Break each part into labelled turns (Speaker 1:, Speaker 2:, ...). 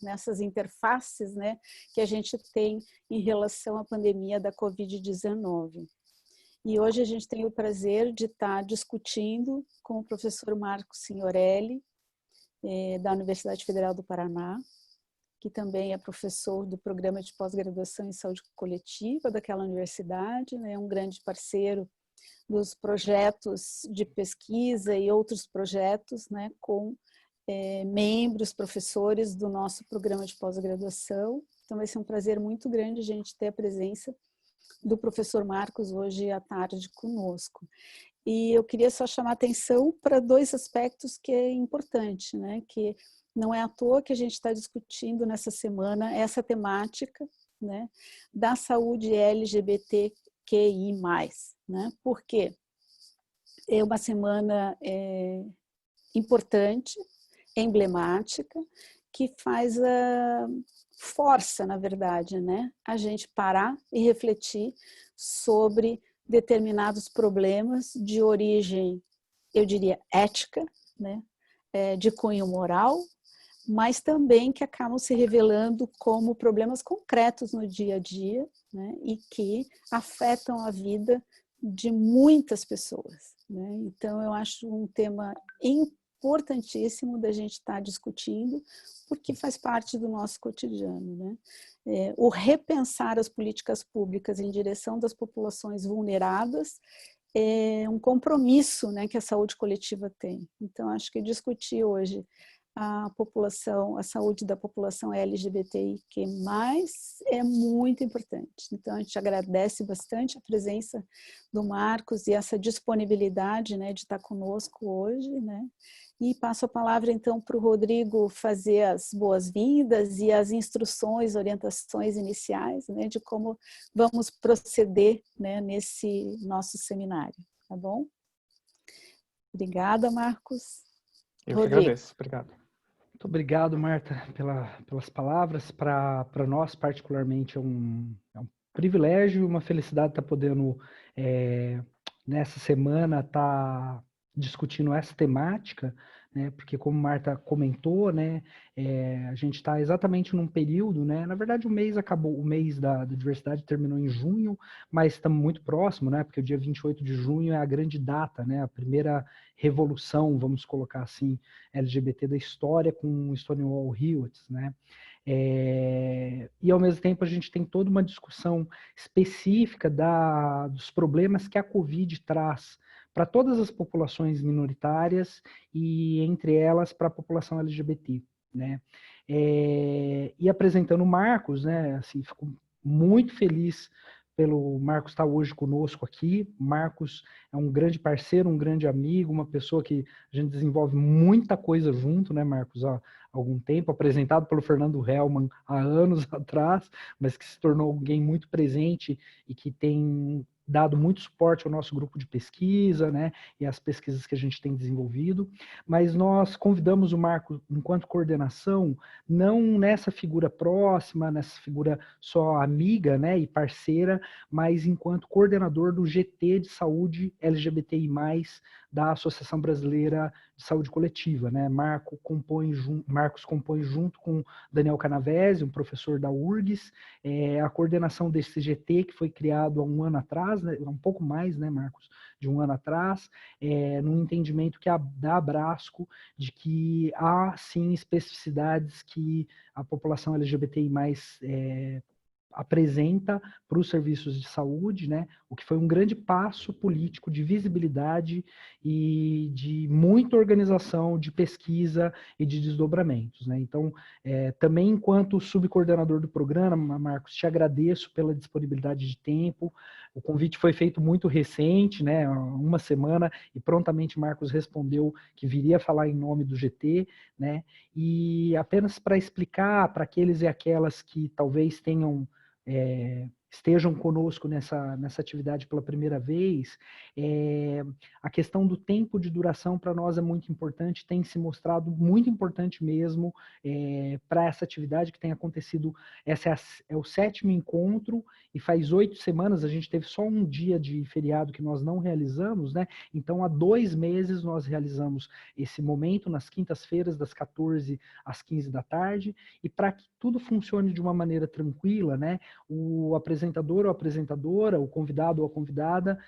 Speaker 1: nessas interfaces, né, que a gente tem em relação à pandemia da Covid-19. E hoje a gente tem o prazer de estar discutindo com o professor Marcos Signorelli, da Universidade Federal do Paraná, que também é professor do programa de pós-graduação em saúde coletiva daquela universidade, né, um grande parceiro dos projetos de pesquisa e outros projetos, né, com membros, professores do nosso programa de pós-graduação. Então vai ser um prazer muito grande a gente ter a presença do professor Marcos hoje à tarde conosco. E eu queria só chamar a atenção para dois aspectos que é importante, né? Que não é à toa que a gente está discutindo nessa semana essa temática, né, da saúde LGBTQI+, né? Porque é uma semana importante, emblemática, que força, na verdade, né, a gente parar e refletir sobre determinados problemas de origem, eu diria, ética, né, de cunho moral, mas também que acabam se revelando como problemas concretos no dia a dia, né, e que afetam a vida de muitas pessoas, né? Então, eu acho um tema importantíssimo da gente estar discutindo, porque faz parte do nosso cotidiano, né? O repensar as políticas públicas em direção das populações vulneradas é um compromisso, né, que a saúde coletiva tem. Então, acho que discutir hoje a saúde da população LGBTIQ+, é muito importante. Então, a gente agradece bastante a presença do Marcos e essa disponibilidade, né, de estar conosco hoje, né? E passo a palavra, então, para o Rodrigo fazer as boas-vindas e as instruções, orientações iniciais, né, de como vamos proceder, né, nesse nosso seminário, tá bom? Obrigada, Marcos.
Speaker 2: Eu que
Speaker 1: Rodrigo.
Speaker 2: agradeço, obrigado.
Speaker 3: Muito obrigado, Marta, pelas palavras. Para nós, particularmente, é um privilégio e uma felicidade estar podendo, nessa semana, estar discutindo essa temática, né? Porque, como Marta comentou, né, a gente está exatamente num período, né? Na verdade, o mês acabou, o mês da diversidade terminou em junho, mas estamos muito próximo, né? Porque o dia 28 de junho é a grande data, né? A primeira revolução, vamos colocar assim, LGBT da história com Stonewall Hewitt, né? E ao mesmo tempo a gente tem toda uma discussão específica dos problemas que a Covid traz para todas as populações minoritárias e entre elas para a população LGBT, né? E apresentando o Marcos, né? Assim, fico muito feliz pelo Marcos estar hoje conosco aqui. Marcos é um grande parceiro, um grande amigo, uma pessoa que a gente desenvolve muita coisa junto, né, Marcos? Há algum tempo, apresentado pelo Fernando Hellman há anos atrás, mas que se tornou alguém muito presente e que tem dado muito suporte ao nosso grupo de pesquisa, né, e às pesquisas que a gente tem desenvolvido, mas nós convidamos o Marcos, enquanto coordenação, não nessa figura próxima, nessa figura só amiga, né, e parceira, mas enquanto coordenador do GT de Saúde LGBTI+, da Associação Brasileira de Saúde Coletiva, né? Marcos compõe junto com Daniel Canavese, um professor da URGS, a coordenação desse GT, que foi criado há um ano atrás, né? Um pouco mais, né, Marcos, de um ano atrás, num entendimento da Abrasco de que há, sim, especificidades que a população LGBTI+, apresenta para os serviços de saúde, né? O que foi um grande passo político de visibilidade e de muita organização de pesquisa e de desdobramentos, né? Então, também enquanto subcoordenador do programa, Marcos, te agradeço pela disponibilidade de tempo. O convite foi feito muito recente, né? Uma semana, e prontamente Marcos respondeu que viria falar em nome do GT, né? E apenas para explicar para aqueles e aquelas que talvez tenham estejam conosco nessa atividade pela primeira vez, a questão do tempo de duração para nós é muito importante, tem se mostrado muito importante mesmo para essa atividade que tem acontecido. Esse é o 7º encontro e faz 8 semanas, a gente teve só um dia de feriado que nós não realizamos, né? Então, há 2 meses nós realizamos esse momento nas quintas-feiras, das 14 às 15 da tarde, e para que tudo funcione de uma maneira tranquila, né? O apresentador ou apresentadora, o convidado ou a convidada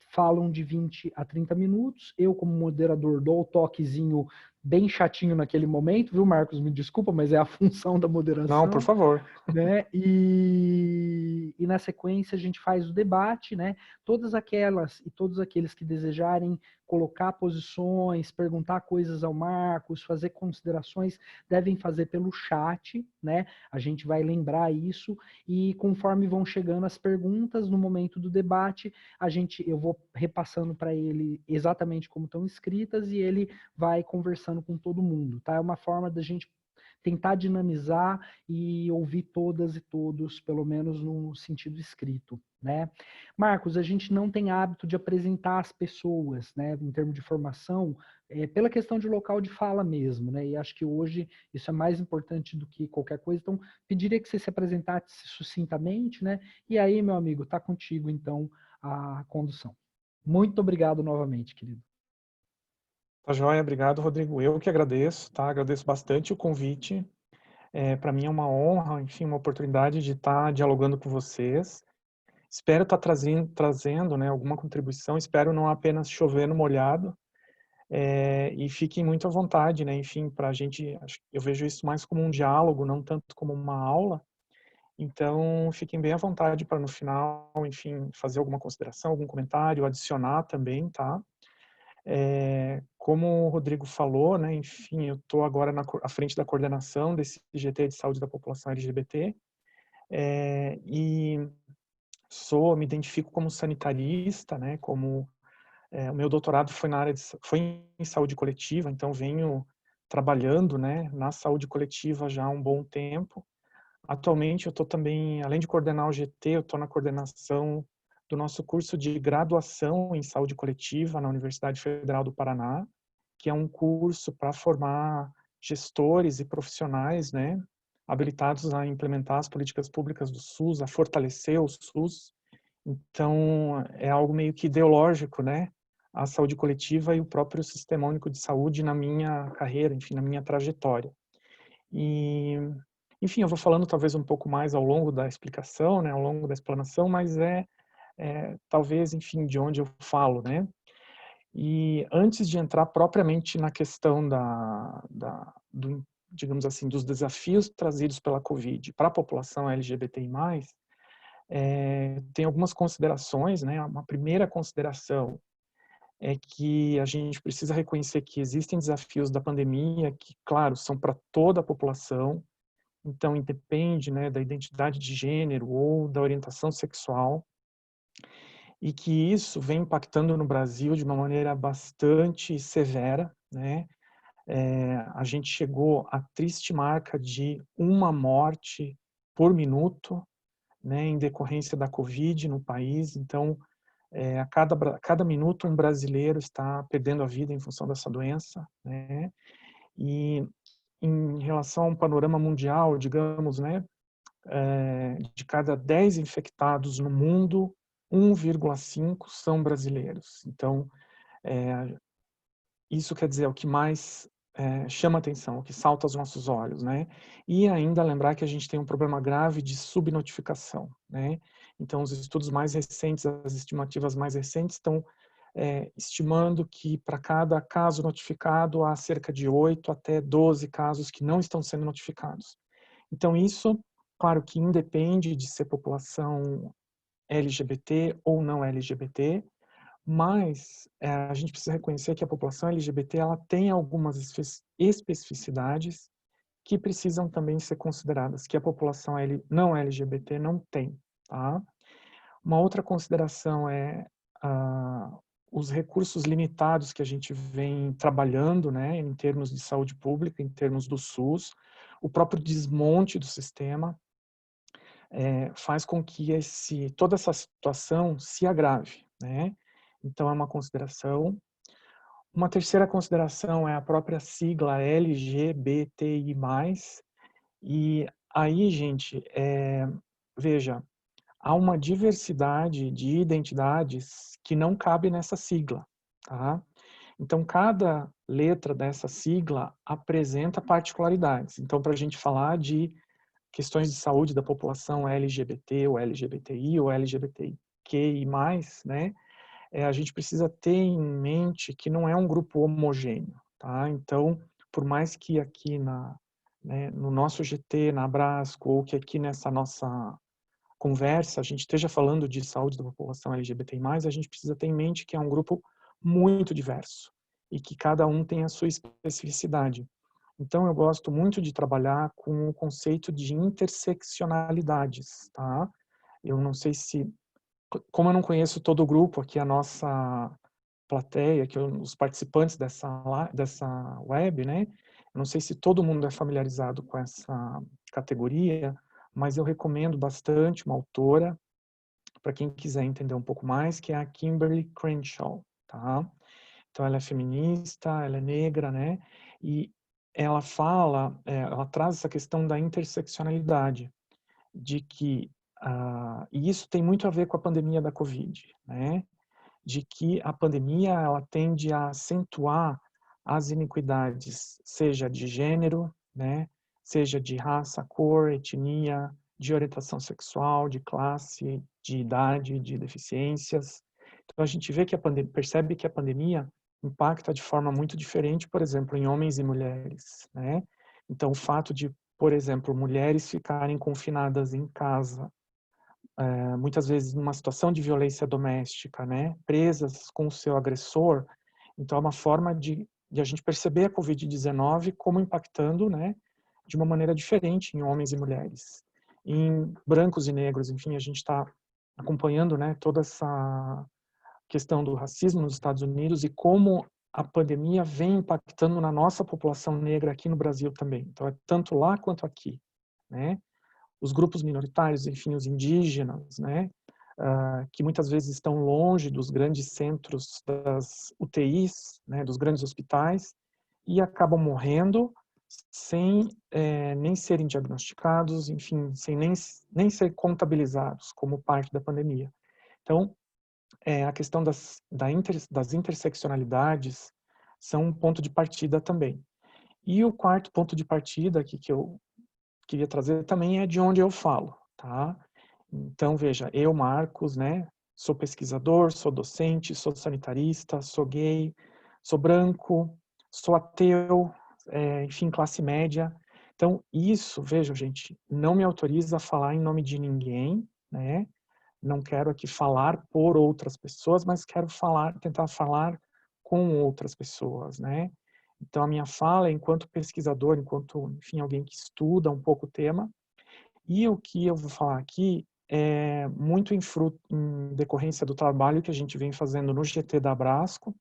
Speaker 3: falam de 20 a 30 minutos. Eu, como moderador, dou o toquezinho bem chatinho naquele momento, viu, Marcos? Me desculpa, mas é a função da moderação.
Speaker 2: Não, por favor.
Speaker 3: Né? E na sequência a gente faz o debate, né? Todas aquelas e todos aqueles que desejarem colocar posições, perguntar coisas ao Marcos, fazer considerações, devem fazer pelo chat, né? A gente vai lembrar isso e conforme vão chegando as perguntas no momento do debate, eu vou repassando para ele exatamente como estão escritas e ele vai conversando com todo mundo, tá? É uma forma da gente tentar dinamizar e ouvir todas e todos, pelo menos no sentido escrito, né? Marcos, a gente não tem hábito de apresentar as pessoas, né, em termos de formação, pela questão de local de fala mesmo, né? E acho que hoje isso é mais importante do que qualquer coisa. Então, pediria que você se apresentasse sucintamente, né? E aí, meu amigo, tá contigo, então, a condução. Muito obrigado novamente, querido.
Speaker 2: Tá joia, obrigado, Rodrigo. Eu que agradeço, tá? Agradeço bastante o convite. Para mim é uma honra, enfim, uma oportunidade de estar dialogando com vocês. Espero estar trazendo, né, alguma contribuição. Espero não apenas chover no molhado. E fiquem muito à vontade, né? Enfim, para a gente, eu vejo isso mais como um diálogo, não tanto como uma aula. Então, fiquem bem à vontade para no final, enfim, fazer alguma consideração, algum comentário, adicionar também, tá? Como o Rodrigo falou, né, enfim, eu estou agora à frente da coordenação desse GT de saúde da população LGBT, e me identifico como sanitarista, né, o meu doutorado foi em saúde coletiva, então venho trabalhando, né, na saúde coletiva já há um bom tempo. Atualmente eu estou também, além de coordenar o GT, eu estou na coordenação do nosso curso de graduação em saúde coletiva na Universidade Federal do Paraná, que é um curso para formar gestores e profissionais, né, habilitados a implementar as políticas públicas do SUS, a fortalecer o SUS. Então, é algo meio que ideológico, né, a saúde coletiva e o próprio Sistema Único de Saúde na minha carreira, enfim, na minha trajetória. E, enfim, eu vou falando talvez um pouco mais ao longo da explicação, né, ao longo da explanação, mas talvez, enfim, de onde eu falo, né. E antes de entrar propriamente na questão digamos assim, dos desafios trazidos pela Covid para a população LGBTI+, tem algumas considerações, né. Uma primeira consideração é que a gente precisa reconhecer que existem desafios da pandemia que, claro, são para toda a população, então independe, né, da identidade de gênero ou da orientação sexual, e que isso vem impactando no Brasil de uma maneira bastante severa, né? A gente chegou à triste marca de 1 morte por minuto, né, em decorrência da Covid no país. Então, a cada minuto um brasileiro está perdendo a vida em função dessa doença, né? E em relação a um panorama mundial, digamos, né, de cada 10 infectados no mundo, 1,5 são brasileiros. Então, isso quer dizer o que mais chama atenção, o que salta aos nossos olhos, né? E ainda lembrar que a gente tem um problema grave de subnotificação, né? Então, os estudos mais recentes, as estimativas mais recentes estão estimando que para cada caso notificado há cerca de 8 até 12 casos que não estão sendo notificados. Então, isso, claro que independe de ser população LGBT ou não LGBT, mas a gente precisa reconhecer que a população LGBT ela tem algumas especificidades que precisam também ser consideradas, que a população não LGBT não tem. Tá? Uma outra consideração é os recursos limitados que a gente vem trabalhando, né, em termos de saúde pública, em termos do SUS, o próprio desmonte do sistema. faz com que toda essa situação se agrave, né? Então, é uma consideração. Uma terceira consideração é a própria sigla LGBTI+. E aí, gente, veja, há uma diversidade de identidades que não cabe nessa sigla, tá? Então, cada letra dessa sigla apresenta particularidades. Então, para a gente falar de questões de saúde da população LGBT, ou LGBTI, ou LGBTQI+, né? A gente precisa ter em mente que não é um grupo homogêneo, tá? Então, por mais que aqui no nosso GT, na Abrasco, ou que aqui nessa nossa conversa a gente esteja falando de saúde da população LGBTI+, a gente precisa ter em mente que é um grupo muito diverso e que cada um tem a sua especificidade. Então, eu gosto muito de trabalhar com o conceito de interseccionalidades, tá? Eu não sei se, como eu não conheço todo o grupo aqui, a nossa plateia, os participantes dessa web, né? Eu não sei se todo mundo é familiarizado com essa categoria, mas eu recomendo bastante uma autora, para quem quiser entender um pouco mais, que é a Kimberly Crenshaw, tá? Então, ela é feminista, ela é negra, né? E ela ela traz essa questão da interseccionalidade, de que, e isso tem muito a ver com a pandemia da Covid, né? De que a pandemia, ela tende a acentuar as iniquidades, seja de gênero, né? Seja de raça, cor, etnia, de orientação sexual, de classe, de idade, de deficiências. Então, a gente vê que percebe que a pandemia impacta de forma muito diferente, por exemplo, em homens e mulheres, né? Então, o fato de, por exemplo, mulheres ficarem confinadas em casa, muitas vezes numa situação de violência doméstica, né? Presas com o seu agressor. Então, é uma forma de a gente perceber a Covid-19 como impactando, né? De uma maneira diferente em homens e mulheres. Em brancos e negros, enfim, a gente está acompanhando, né, toda essa questão do racismo nos Estados Unidos e como a pandemia vem impactando na nossa população negra aqui no Brasil também. Então, é tanto lá quanto aqui, né? Os grupos minoritários, enfim, os indígenas, né? Que muitas vezes estão longe dos grandes centros das UTIs, né? Dos grandes hospitais, e acabam morrendo sem nem serem diagnosticados, enfim, sem nem ser contabilizados como parte da pandemia. Então, a questão das interseccionalidades são um ponto de partida também. E o quarto ponto de partida aqui que eu queria trazer também é de onde eu falo, tá? Então, veja, eu, Marcos, né, sou pesquisador, sou docente, sou sanitarista, sou gay, sou branco, sou ateu, enfim, classe média. Então, isso, vejam, gente, não me autoriza a falar em nome de ninguém, né? Não quero aqui falar por outras pessoas, mas quero tentar falar com outras pessoas, né? Então, a minha fala, enquanto pesquisador, enquanto, enfim, alguém que estuda um pouco o tema, e o que eu vou falar aqui é muito em decorrência do trabalho que a gente vem fazendo no GT da Abrasco,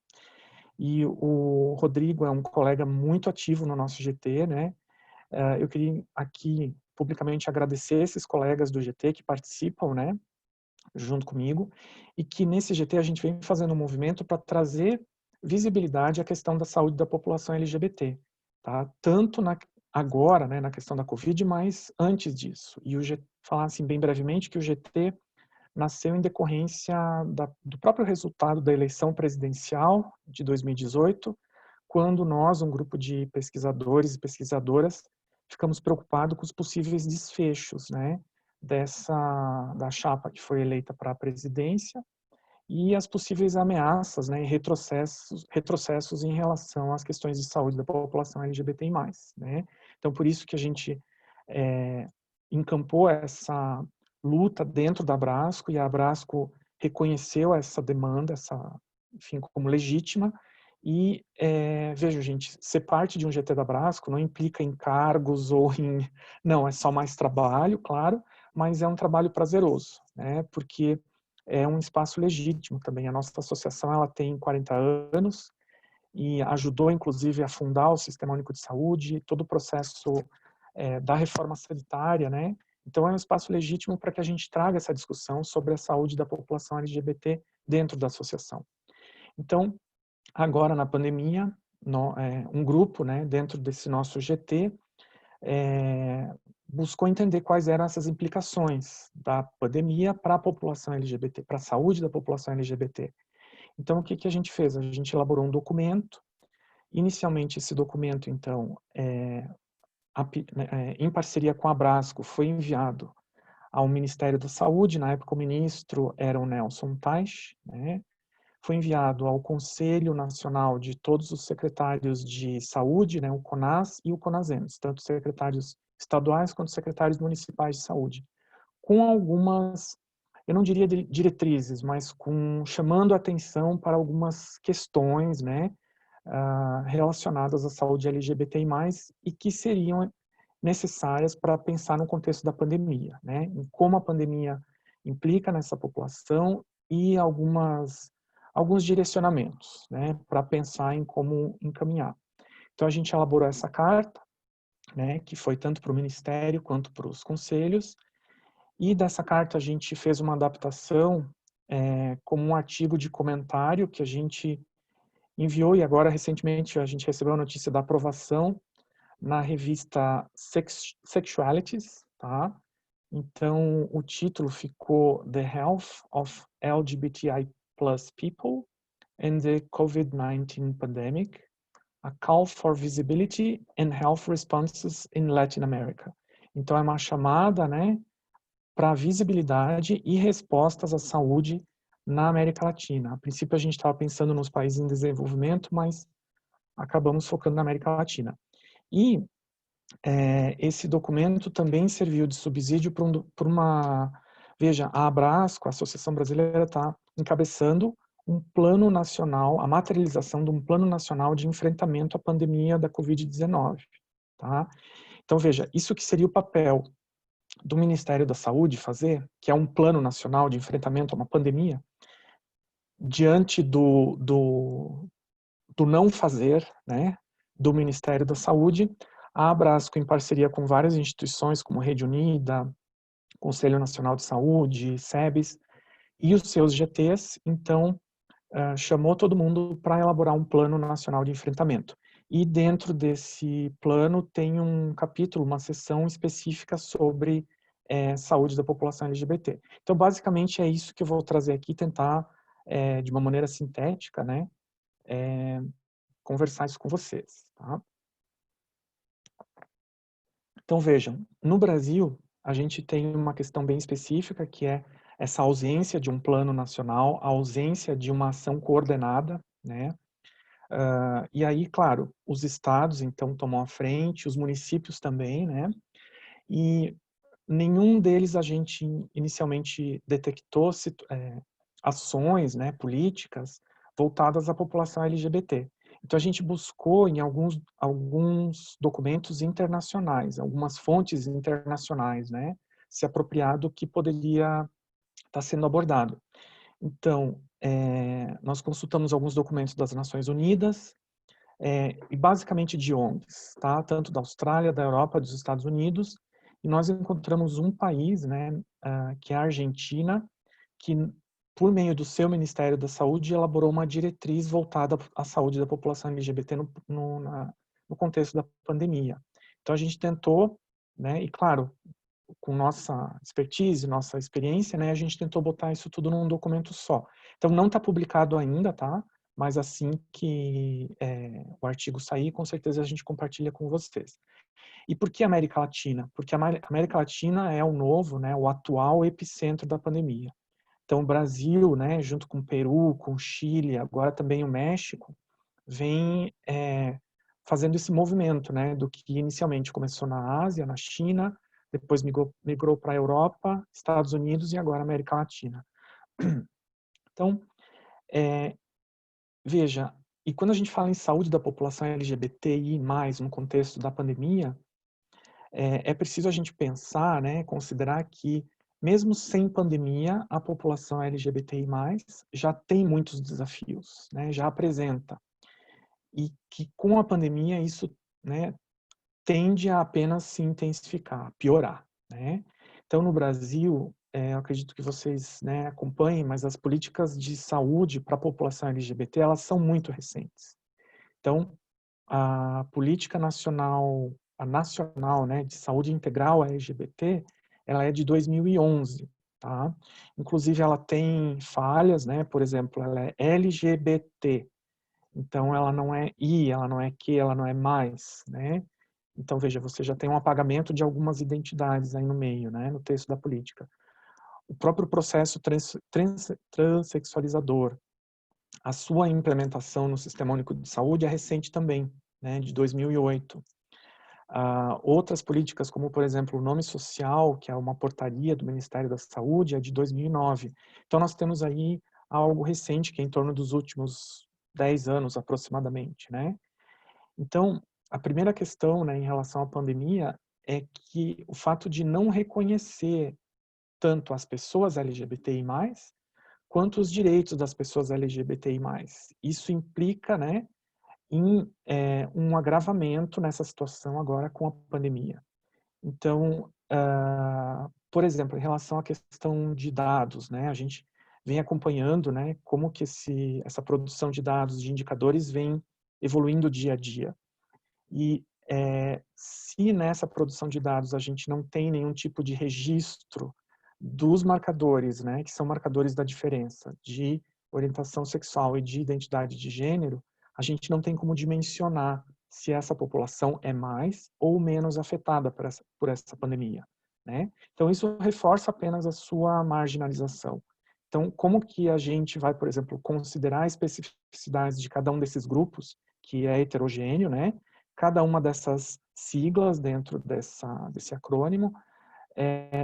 Speaker 2: e o Rodrigo é um colega muito ativo no nosso GT, né? Eu queria aqui publicamente agradecer esses colegas do GT que participam, né? Junto comigo, e que nesse GT a gente vem fazendo um movimento para trazer visibilidade à questão da saúde da população LGBT, tá? Tanto agora, né, na questão da Covid, mas antes disso. E falar assim bem brevemente que o GT nasceu em decorrência do próprio resultado da eleição presidencial de 2018, quando nós, um grupo de pesquisadores e pesquisadoras, ficamos preocupados com os possíveis desfechos, né, da chapa que foi eleita para a presidência e as possíveis ameaças, né, e retrocessos em relação às questões de saúde da população LGBTI+, né? Então, por isso que a gente encampou essa luta dentro da Abrasco, e a Abrasco reconheceu essa demanda, enfim, como legítima. E, veja, gente, ser parte de um GT da Abrasco não implica em cargos ou em... Não, é só mais trabalho, claro, mas é um trabalho prazeroso, né? Porque é um espaço legítimo também. A nossa associação, ela tem 40 anos e ajudou, inclusive, a fundar o Sistema Único de Saúde, todo o processo da reforma sanitária, né? Então, é um espaço legítimo para que a gente traga essa discussão sobre a saúde da população LGBT dentro da associação. Então, agora na pandemia, um grupo, né, dentro desse nosso GT, buscou entender quais eram essas implicações da pandemia para a população LGBT, para a saúde da população LGBT. Então, o que a gente fez? A gente elaborou um documento. Inicialmente, esse documento, então, em parceria com a Abrasco, foi enviado ao Ministério da Saúde. Na época, o ministro era o Nelson Teich, né? Foi enviado ao Conselho Nacional de todos os secretários de saúde, né, o CONAS e o CONASEMS, tanto secretários estaduais quanto secretários municipais de saúde, com algumas, eu não diria diretrizes, mas chamando a atenção para algumas questões, né, relacionadas à saúde LGBTI+, e que seriam necessárias para pensar no contexto da pandemia, né, em como a pandemia implica nessa população e alguns direcionamentos, né, para pensar em como encaminhar. Então, a gente elaborou essa carta, né, que foi tanto para o Ministério quanto para os conselhos, e dessa carta a gente fez uma adaptação como um artigo de comentário que a gente enviou, e agora, recentemente, a gente recebeu a notícia da aprovação na revista Sexualities, tá? Então, o título ficou The Health of LGBTI+ People and the COVID-19 Pandemic, a Call for Visibility and Health Responses in Latin America. Então, é uma chamada, né, para visibilidade e respostas à saúde na América Latina. A princípio, a gente estava pensando nos países em desenvolvimento, mas acabamos focando na América Latina. E esse documento também serviu de subsídio para uma... Veja, a Abrasco, a Associação Brasileira, está encabeçando um plano nacional, a materialização de um plano nacional de enfrentamento à pandemia da Covid-19. Tá? Então, veja, isso que seria o papel do Ministério da Saúde fazer, que é um plano nacional de enfrentamento a uma pandemia, diante do não fazer, né, do Ministério da Saúde, a Abrasco, em parceria com várias instituições, como Rede Unida, Conselho Nacional de Saúde, SEBS, e os seus GTs, então, chamou todo mundo para elaborar um plano nacional de enfrentamento. E dentro desse plano tem um capítulo, uma seção específica sobre saúde da população LGBT. Então, basicamente, é isso que eu vou trazer aqui, tentar, de uma maneira sintética, né, conversar isso com vocês. Tá? Então, vejam, no Brasil, a gente tem uma questão bem específica, que é essa ausência de um plano nacional, a ausência de uma ação coordenada, né? E aí, claro, os estados, então, tomam a frente, os municípios também, né? E nenhum deles a gente inicialmente detectou ações, né, políticas voltadas à população LGBT. Então, a gente buscou em alguns documentos internacionais, algumas fontes internacionais, né, se apropriar do que poderia estar sendo abordado. Então, nós consultamos alguns documentos das Nações Unidas, e basicamente de ONGs, tá? Tanto da Austrália, da Europa, dos Estados Unidos, e nós encontramos um país, né, que é a Argentina, que, por meio do seu Ministério da Saúde, elaborou uma diretriz voltada à saúde da população LGBT no contexto da pandemia. Então, a gente tentou, né, e claro, com nossa expertise, nossa experiência, né, a gente tentou botar isso tudo num documento só. Então, não está publicado ainda, tá? Mas assim que o artigo sair, com certeza a gente compartilha com vocês. E por que América Latina? Porque a América Latina é o novo, né, o atual epicentro da pandemia. Então, o Brasil, né, junto com o Peru, com o Chile, agora também o México, vem fazendo esse movimento, né, do que inicialmente começou na Ásia, na China, depois migrou para a Europa, Estados Unidos e agora América Latina. Então, veja, e quando a gente fala em saúde da população LGBTI+, no contexto da pandemia, é preciso a gente pensar, né, considerar que, mesmo sem pandemia, a população LGBTI+, já tem muitos desafios, né, já apresenta. E que com a pandemia isso, né, tende a apenas se intensificar, piorar, né? Então, no Brasil, eu acredito que vocês, né, acompanhem, mas as políticas de saúde para a população LGBT, elas são muito recentes. Então, a política nacional, né, de saúde integral LGBT, ela é de 2011, tá? Inclusive, ela tem falhas, né? Por exemplo, ela é LGBT, então ela não é I, ela não é Q, ela não é mais, né? Então, veja, você já tem um apagamento de algumas identidades aí no meio, né, no texto da política. O próprio processo transexualizador, a sua implementação no Sistema Único de Saúde é recente também, né, de 2008. Outras políticas, como, por exemplo, o nome social, que é uma portaria do Ministério da Saúde, é de 2009. Então, nós temos aí algo recente, que é em torno dos últimos 10 anos, aproximadamente, né? Então, a primeira questão, né, em relação à pandemia é que o fato de não reconhecer tanto as pessoas LGBTI+, quanto os direitos das pessoas LGBTI+. Isso implica, né, em um agravamento nessa situação agora com a pandemia. Então, por exemplo, em relação à questão de dados, né, a gente vem acompanhando, né, como que essa produção de dados, de indicadores, vem evoluindo dia a dia. E se nessa produção de dados a gente não tem nenhum tipo de registro dos marcadores, né, que são marcadores da diferença de orientação sexual e de identidade de gênero, a gente não tem como dimensionar se essa população é mais ou menos afetada por essa pandemia, né? Então, isso reforça apenas a sua marginalização. Então, como que a gente vai, por exemplo, considerar especificidades de cada um desses grupos, que é heterogêneo, né? Cada uma dessas siglas dentro desse acrônimo,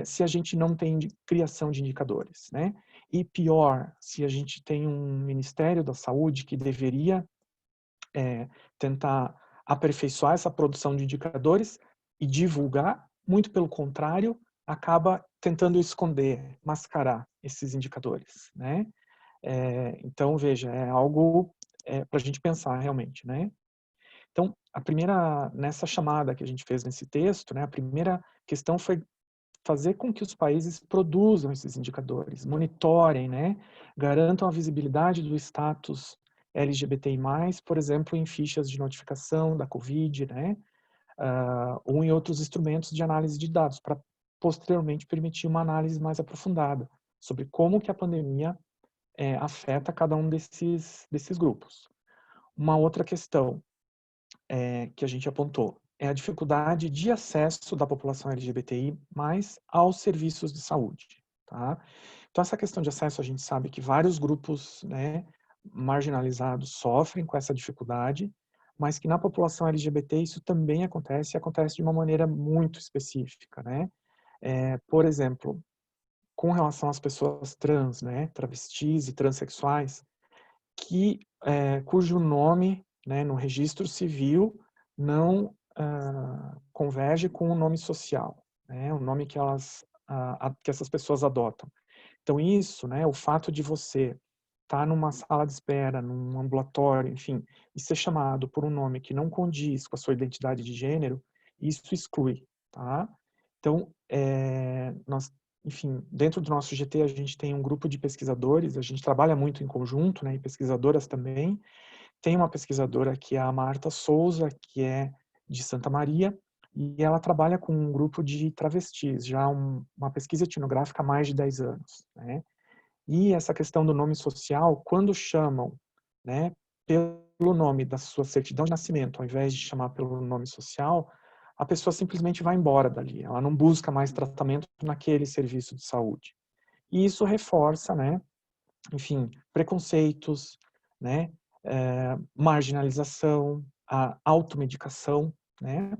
Speaker 2: se a gente não tem criação de indicadores, né? E pior, se a gente tem um Ministério da Saúde que deveria tentar aperfeiçoar essa produção de indicadores e divulgar, muito pelo contrário, acaba tentando esconder, mascarar esses indicadores, né? Então, veja, é algo para a gente pensar realmente, né? Então, nessa chamada que a gente fez nesse texto, né, a primeira questão foi fazer com que os países produzam esses indicadores, monitorem, né, garantam a visibilidade do status LGBTI+, por exemplo, em fichas de notificação da Covid, né, ou em outros instrumentos de análise de dados, para posteriormente permitir uma análise mais aprofundada sobre como que a pandemia afeta cada um desses grupos. Uma outra questão que a gente apontou é a dificuldade de acesso da população LGBTI aos serviços de saúde, tá? Então, essa questão de acesso, a gente sabe que vários grupos, né, marginalizados sofrem com essa dificuldade, mas que na população LGBT isso também acontece, e acontece de uma maneira muito específica, né? Por exemplo, com relação às pessoas trans, né, travestis e transexuais, cujo nome, né, no registro civil não converge com o nome social, né, o nome que essas pessoas adotam. Então isso, né, o fato de você estar numa sala de espera, num ambulatório, enfim, e ser chamado por um nome que não condiz com a sua identidade de gênero, isso exclui, tá? Então, enfim, dentro do nosso GT a gente tem um grupo de pesquisadores, a gente trabalha muito em conjunto, né, e pesquisadoras também. Tem uma pesquisadora que é a Marta Souza, que é de Santa Maria, e ela trabalha com um grupo de travestis, já uma pesquisa etnográfica há mais de 10 anos, né? E essa questão do nome social, quando chamam, né, pelo nome da sua certidão de nascimento, ao invés de chamar pelo nome social, a pessoa simplesmente vai embora dali, ela não busca mais tratamento naquele serviço de saúde. E isso reforça, né, enfim, preconceitos, né, marginalização, a automedicação, né?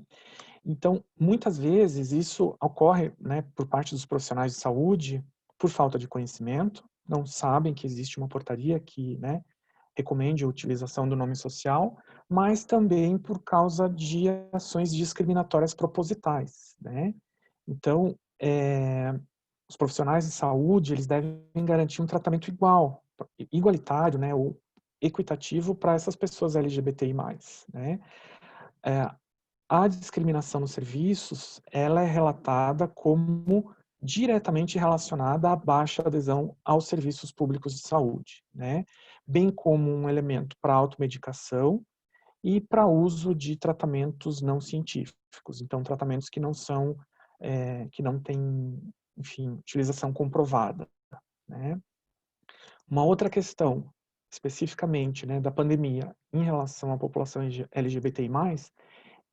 Speaker 2: Então, muitas vezes isso ocorre, né, por parte dos profissionais de saúde por falta de conhecimento, não sabem que existe uma portaria que, né, recomende a utilização do nome social, mas também por causa de ações discriminatórias propositais, né? Então, os profissionais de saúde, eles devem garantir um tratamento igualitário, né, ou equitativo para essas pessoas LGBTI+, né? A discriminação nos serviços, ela é relatada como diretamente relacionada à baixa adesão aos serviços públicos de saúde, né? Bem como um elemento para automedicação e para uso de tratamentos não científicos, então tratamentos que não são, que não têm, enfim, utilização comprovada, né? Uma outra questão, especificamente, né, da pandemia em relação à população LGBTI+,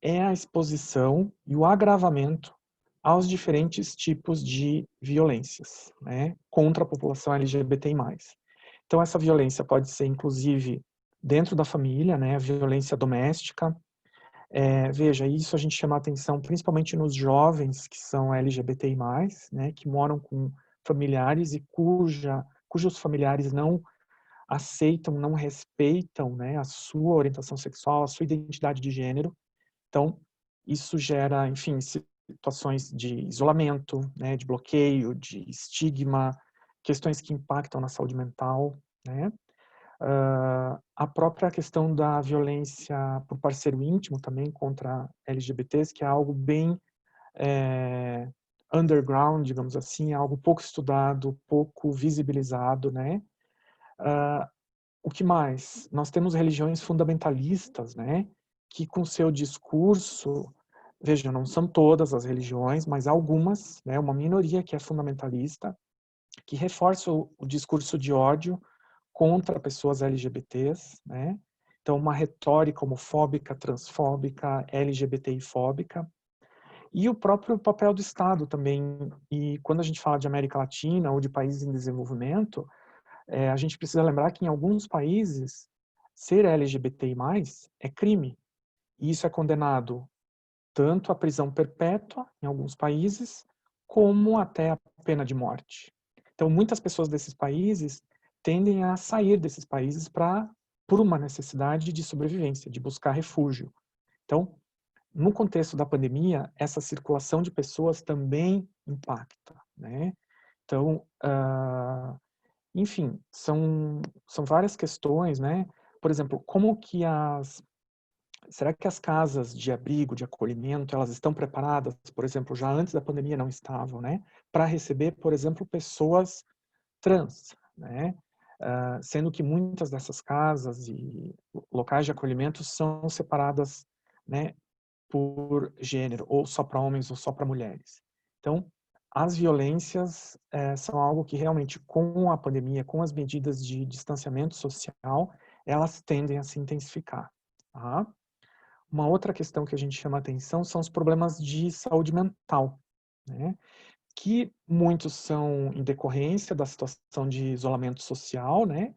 Speaker 2: é a exposição e o agravamento aos diferentes tipos de violências, né, contra a população LGBTI+. Então, essa violência pode ser, inclusive, dentro da família, né, a violência doméstica. Veja, isso a gente chama a atenção principalmente nos jovens que são LGBTI+, né, que moram com familiares e cujos familiares não aceitam, não respeitam, né, a sua orientação sexual, a sua identidade de gênero. Então, isso gera, enfim, situações de isolamento, né, de bloqueio, de estigma, questões que impactam na saúde mental, né? A própria questão da violência por parceiro íntimo também contra LGBTs, que é algo bem underground, digamos assim, é algo pouco estudado, pouco visibilizado, né? O que mais? Nós temos religiões fundamentalistas, né? Que com seu discurso, veja, não são todas as religiões, mas algumas, né? Uma minoria que é fundamentalista, que reforça o discurso de ódio contra pessoas LGBTs, né? Então, uma retórica homofóbica, transfóbica, LGBTI-fóbica. E o próprio papel do Estado também. E quando a gente fala de América Latina ou de países em desenvolvimento, a gente precisa lembrar que em alguns países, ser LGBTI+, é crime. E isso é condenado tanto à prisão perpétua, em alguns países, como até a pena de morte. Então, muitas pessoas desses países tendem a sair desses países por uma necessidade de sobrevivência, de buscar refúgio. Então, no contexto da pandemia, essa circulação de pessoas também impacta, né? Então, enfim, são várias questões, né? Por exemplo, será que as casas de abrigo, de acolhimento, elas estão preparadas, por exemplo, já antes da pandemia não estavam, né? Para receber, por exemplo, pessoas trans, né? Sendo que muitas dessas casas e locais de acolhimento são separadas, né, por gênero, ou só para homens ou só para mulheres. Então, as violências são algo que realmente, com a pandemia, com as medidas de distanciamento social, elas tendem a se intensificar. Tá? Uma outra questão que a gente chama a atenção são os problemas de saúde mental, né? Que muitos são em decorrência da situação de isolamento social, né?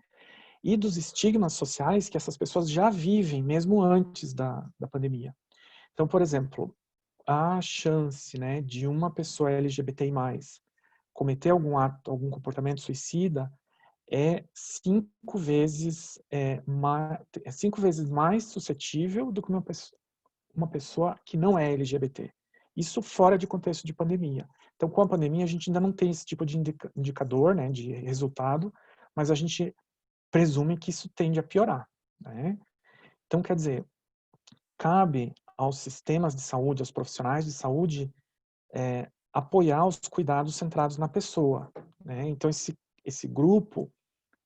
Speaker 2: E dos estigmas sociais que essas pessoas já vivem, mesmo antes da pandemia. Então, por exemplo, a chance, né, de uma pessoa LGBTI+, cometer algum ato, algum comportamento suicida é 5 vezes, mais suscetível do que uma pessoa que não é LGBT. Isso fora de contexto de pandemia. Então, com a pandemia, a gente ainda não tem esse tipo de indicador, né, de resultado, mas a gente presume que isso tende a piorar, né? Então, quer dizer, cabe aos sistemas de saúde, aos profissionais de saúde, apoiar os cuidados centrados na pessoa, né? Então, esse grupo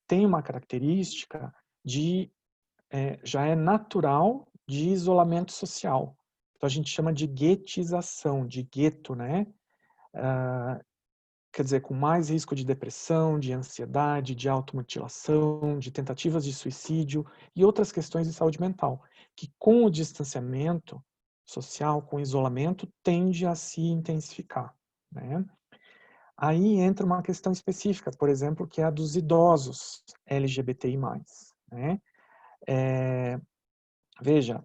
Speaker 2: tem uma característica já é natural de isolamento social. Então, a gente chama de guetização, de gueto, né? Quer dizer, com mais risco de depressão, de ansiedade, de automutilação, de tentativas de suicídio e outras questões de saúde mental, que com o distanciamento social, com o isolamento, tende a se intensificar, né? Aí entra uma questão específica, por exemplo, que é a dos idosos LGBTI+, né? Veja,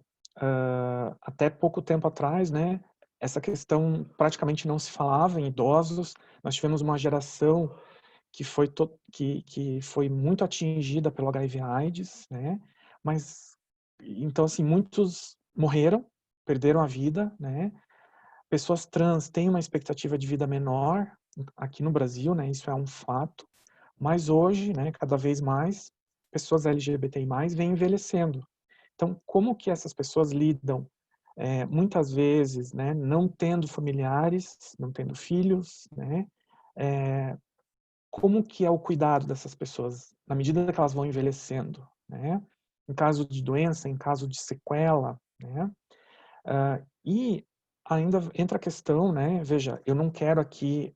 Speaker 2: até pouco tempo atrás, né, essa questão praticamente não se falava em idosos. Nós tivemos uma geração que foi muito atingida pelo HIV/AIDS, né? Mas então assim, muitos morreram, perderam a vida, né? Pessoas trans têm uma expectativa de vida menor aqui no Brasil, né? Isso é um fato. Mas hoje, né, cada vez mais pessoas LGBTI+ vêm envelhecendo. Então, como que essas pessoas lidam, muitas vezes, né, não tendo familiares, não tendo filhos, né, como que é o cuidado dessas pessoas na medida que elas vão envelhecendo, né? Em caso de doença, em caso de sequela, né? E ainda entra a questão, né? Veja, eu não quero aqui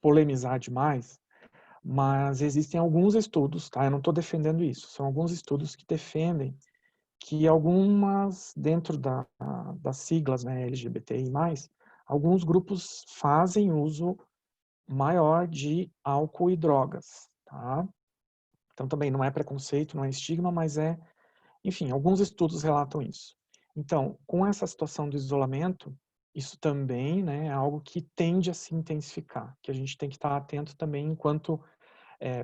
Speaker 2: polemizar demais, mas existem alguns estudos, tá? Eu não estou defendendo isso. São alguns estudos que defendem que algumas, dentro das siglas, né, LGBTI+, alguns grupos fazem uso maior de álcool e drogas, tá? Então também não é preconceito, não é estigma, mas enfim, alguns estudos relatam isso. Então, com essa situação do isolamento, isso também, né, é algo que tende a se intensificar, que a gente tem que estar atento também enquanto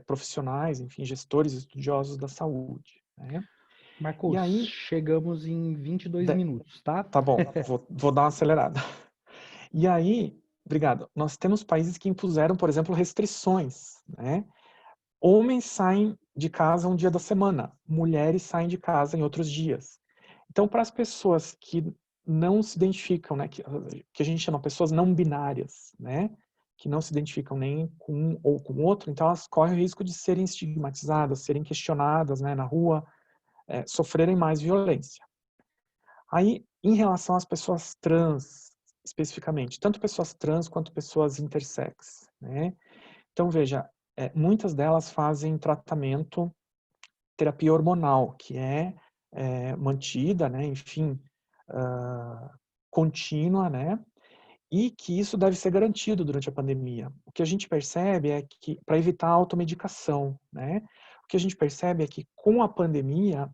Speaker 2: profissionais, enfim, gestores, estudiosos da saúde, né? E
Speaker 3: Marcos,
Speaker 2: aí,
Speaker 3: chegamos em 22 minutos, tá?
Speaker 2: tá bom, vou dar uma acelerada. E aí, obrigado, nós temos países que impuseram, por exemplo, restrições, né? Homens saem de casa um dia da semana, mulheres saem de casa em outros dias. Então, para as pessoas que não se identificam, né, que a gente chama pessoas não binárias, né, que não se identificam nem com um ou com outro, então elas correm o risco de serem estigmatizadas, serem questionadas, né, na rua, sofrerem mais violência. Aí, em relação às pessoas trans, especificamente, tanto pessoas trans quanto pessoas intersex, né? Então, veja, muitas delas fazem tratamento, terapia hormonal, que mantida, né, enfim, contínua, né, e que isso deve ser garantido durante a pandemia. O que a gente percebe é que, para evitar a automedicação, né, o que a gente percebe é que com a pandemia,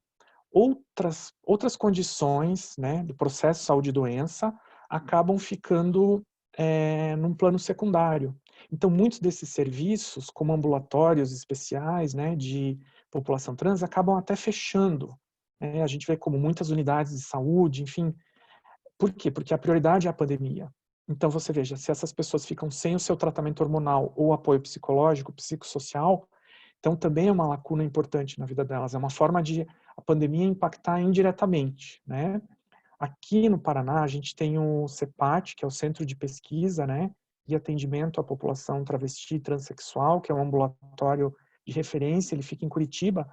Speaker 2: outras condições, né, do processo saúde e doença acabam ficando num plano secundário. Então, muitos desses serviços, como ambulatórios especiais, né, de população trans, acabam até fechando. A gente vê como muitas unidades de saúde, enfim. Por quê? Porque a prioridade é a pandemia. Então, você veja, se essas pessoas ficam sem o seu tratamento hormonal ou apoio psicológico, psicossocial, então também é uma lacuna importante na vida delas. É uma forma de a pandemia impactar indiretamente, né? Aqui no Paraná, a gente tem o CEPAT, que é o Centro de Pesquisa, né, e Atendimento à População Travesti e Transsexual, que é um ambulatório de referência, ele fica em Curitiba,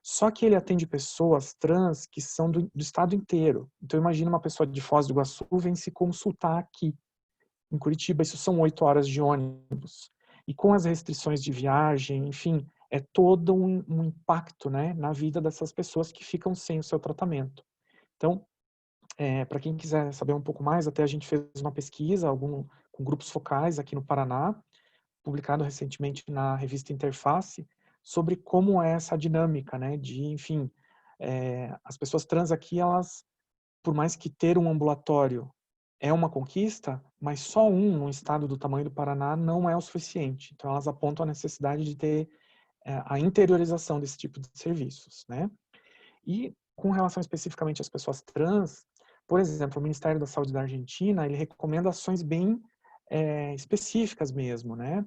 Speaker 2: só que ele atende pessoas trans que são do estado inteiro. Então, imagina uma pessoa de Foz do Iguaçu vem se consultar aqui em Curitiba, isso são 8 horas de ônibus. E com as restrições de viagem, enfim, é todo um impacto, né, na vida dessas pessoas que ficam sem o seu tratamento. Então, para quem quiser saber um pouco mais, até a gente fez uma pesquisa com grupos focais aqui no Paraná, publicado recentemente na revista Interface, sobre como é essa dinâmica, né, de, enfim, as pessoas trans aqui, elas, por mais que ter um ambulatório é uma conquista, mas só num estado do tamanho do Paraná não é o suficiente. Então, elas apontam a necessidade de ter a interiorização desse tipo de serviços, né? E com relação especificamente às pessoas trans, por exemplo, o Ministério da Saúde da Argentina, ele recomenda ações bem específicas mesmo, né?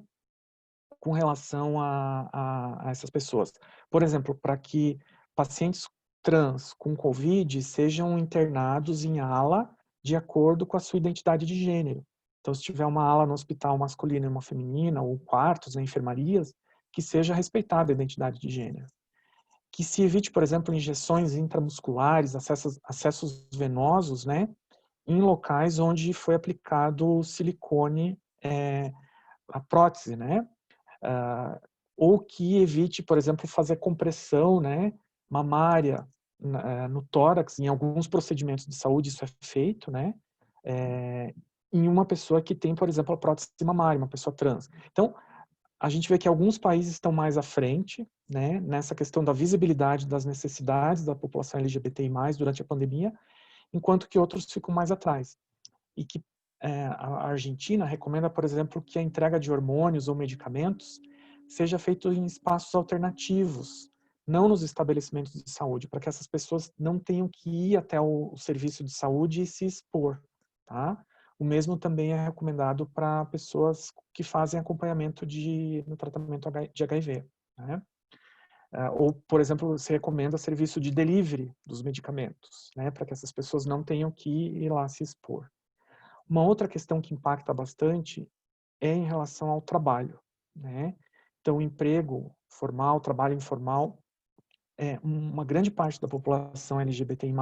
Speaker 2: Com relação a essas pessoas. Por exemplo, para que pacientes trans com Covid sejam internados em ala de acordo com a sua identidade de gênero. Então, se tiver uma ala no hospital masculina e uma feminina, ou quartos, né, enfermarias, que seja respeitada a identidade de gênero. Que se evite, por exemplo, injeções intramusculares, acessos venosos, né, em locais onde foi aplicado silicone, a prótese, né, ou que evite, por exemplo, fazer compressão, né, mamária no tórax. Em alguns procedimentos de saúde isso é feito, né, em uma pessoa que tem, por exemplo, a prótese mamária, uma pessoa trans. Então, a gente vê que alguns países estão mais à frente, né, nessa questão da visibilidade das necessidades da população LGBTI+, durante a pandemia, enquanto que outros ficam mais atrás. E que a Argentina recomenda, por exemplo, que a entrega de hormônios ou medicamentos seja feita em espaços alternativos, não nos estabelecimentos de saúde, para que essas pessoas não tenham que ir até o serviço de saúde e se expor, tá? O mesmo também é recomendado para pessoas que fazem acompanhamento no tratamento de HIV, né? Ou, por exemplo, se recomenda serviço de delivery dos medicamentos, né? Para que essas pessoas não tenham que ir lá se expor. Uma outra questão que impacta bastante é em relação ao trabalho, né? Então, o emprego formal, trabalho informal, uma grande parte da população LGBTI+,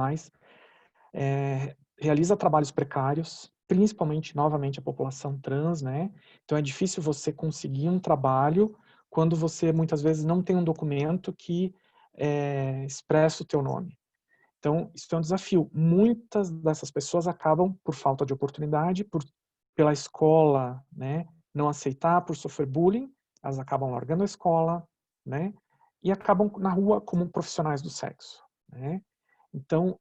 Speaker 2: realiza trabalhos precários, principalmente, novamente, a população trans, né? Então, é difícil você conseguir um trabalho quando você, muitas vezes, não tem um documento que expressa o teu nome. Então, isso é um desafio. Muitas dessas pessoas acabam por falta de oportunidade, pela escola, né, não aceitar, por sofrer bullying, elas acabam largando a escola, né, e acabam na rua como profissionais do sexo, né. Então,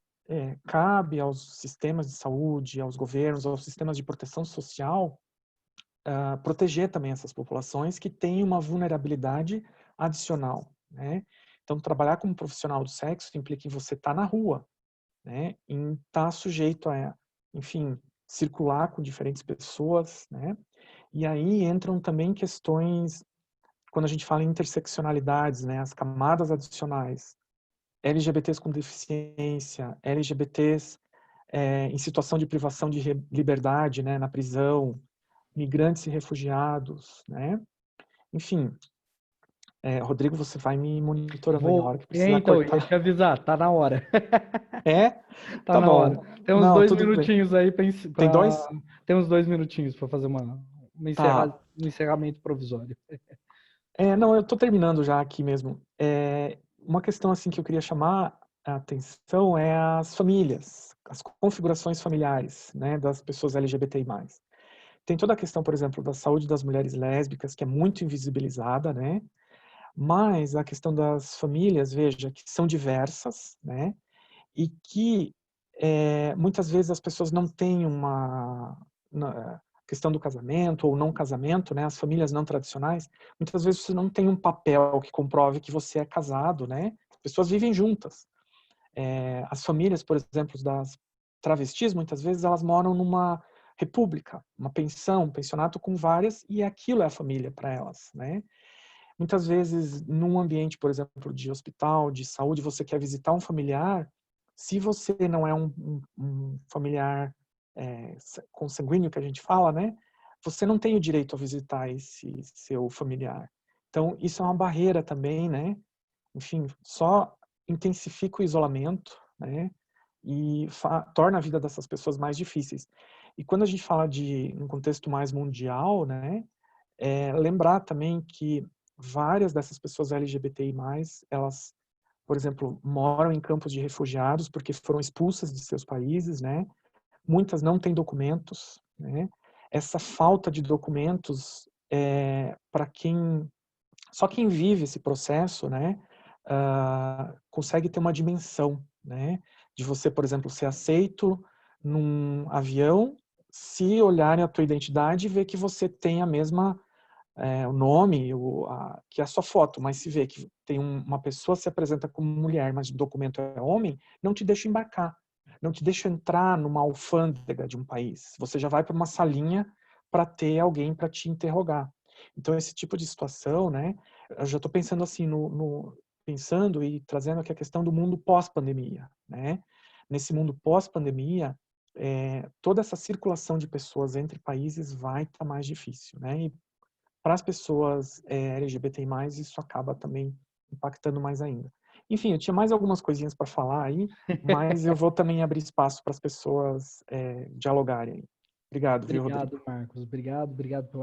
Speaker 2: cabe aos sistemas de saúde, aos governos, aos sistemas de proteção social, proteger também essas populações que têm uma vulnerabilidade adicional, né. Então, trabalhar como profissional do sexo implica em você estar na rua, né, em estar sujeito a, enfim, circular com diferentes pessoas, né, e aí entram também questões, quando a gente fala em interseccionalidades, né, as camadas adicionais, LGBTs com deficiência, LGBTs em situação de privação de liberdade, né, na prisão, migrantes e refugiados, né, enfim, Rodrigo, você vai me monitorando aí a hora que precisar
Speaker 3: Então, eu ia
Speaker 2: cortar.
Speaker 3: te avisar, tá na hora.
Speaker 2: É?
Speaker 3: Tá
Speaker 2: Tá
Speaker 3: na hora.
Speaker 2: bom.
Speaker 3: Tem uns
Speaker 2: Não,
Speaker 3: dois
Speaker 2: tudo bem.
Speaker 3: minutinhos aí
Speaker 2: Tem 2?
Speaker 3: tem uns 2 minutinhos para fazer
Speaker 2: Tá.
Speaker 3: um encerramento provisório.
Speaker 2: Não, eu tô terminando já aqui mesmo. Uma questão assim que eu queria chamar a atenção é as famílias, as configurações familiares, né, das pessoas LGBTI+. Tem toda a questão, por exemplo, da saúde das mulheres lésbicas, que é muito invisibilizada, né? Mas a questão das famílias, veja, que são diversas, né? E que muitas vezes as pessoas não têm questão do casamento ou não casamento, né? As famílias não tradicionais, muitas vezes você não tem um papel que comprove que você é casado, né? As pessoas vivem juntas. As famílias, por exemplo, das travestis, muitas vezes elas moram numa república, uma pensão, um pensionato com várias, e aquilo é a família para elas, né? Muitas vezes, num ambiente, por exemplo, de hospital, de saúde, você quer visitar um familiar, se você não é um familiar consanguíneo, que a gente fala, né? Você não tem o direito a visitar esse seu familiar. Então, isso é uma barreira também, né? Enfim, só intensifica o isolamento, né? E torna a vida dessas pessoas mais difíceis. E quando a gente fala de um contexto mais mundial, né? Lembrar também que várias dessas pessoas LGBTI+, elas, por exemplo, moram em campos de refugiados porque foram expulsas de seus países, né? Muitas não têm documentos, né? Essa falta de documentos para só quem vive esse processo, né? Consegue ter uma dimensão, né? De você, por exemplo, ser aceito num avião, se olharem a tua identidade e ver que você tem a mesma o nome, que é a sua foto, mas se vê que tem uma pessoa se apresenta como mulher, mas o documento é homem, não te deixa embarcar, não te deixa entrar numa alfândega de um país. Você já vai para uma salinha para ter alguém para te interrogar. Então, esse tipo de situação, né? Eu já estou pensando assim, pensando e trazendo aqui a questão do mundo pós-pandemia, né? Nesse mundo pós-pandemia, toda essa circulação de pessoas entre países vai estar mais difícil, né? E para as pessoas LGBTI+, isso acaba também impactando mais ainda. Enfim, eu tinha mais algumas coisinhas para falar aí, mas eu vou também abrir espaço para as pessoas dialogarem. Obrigado, viu, Rodrigo?
Speaker 3: Obrigado, Marcos. Obrigado pela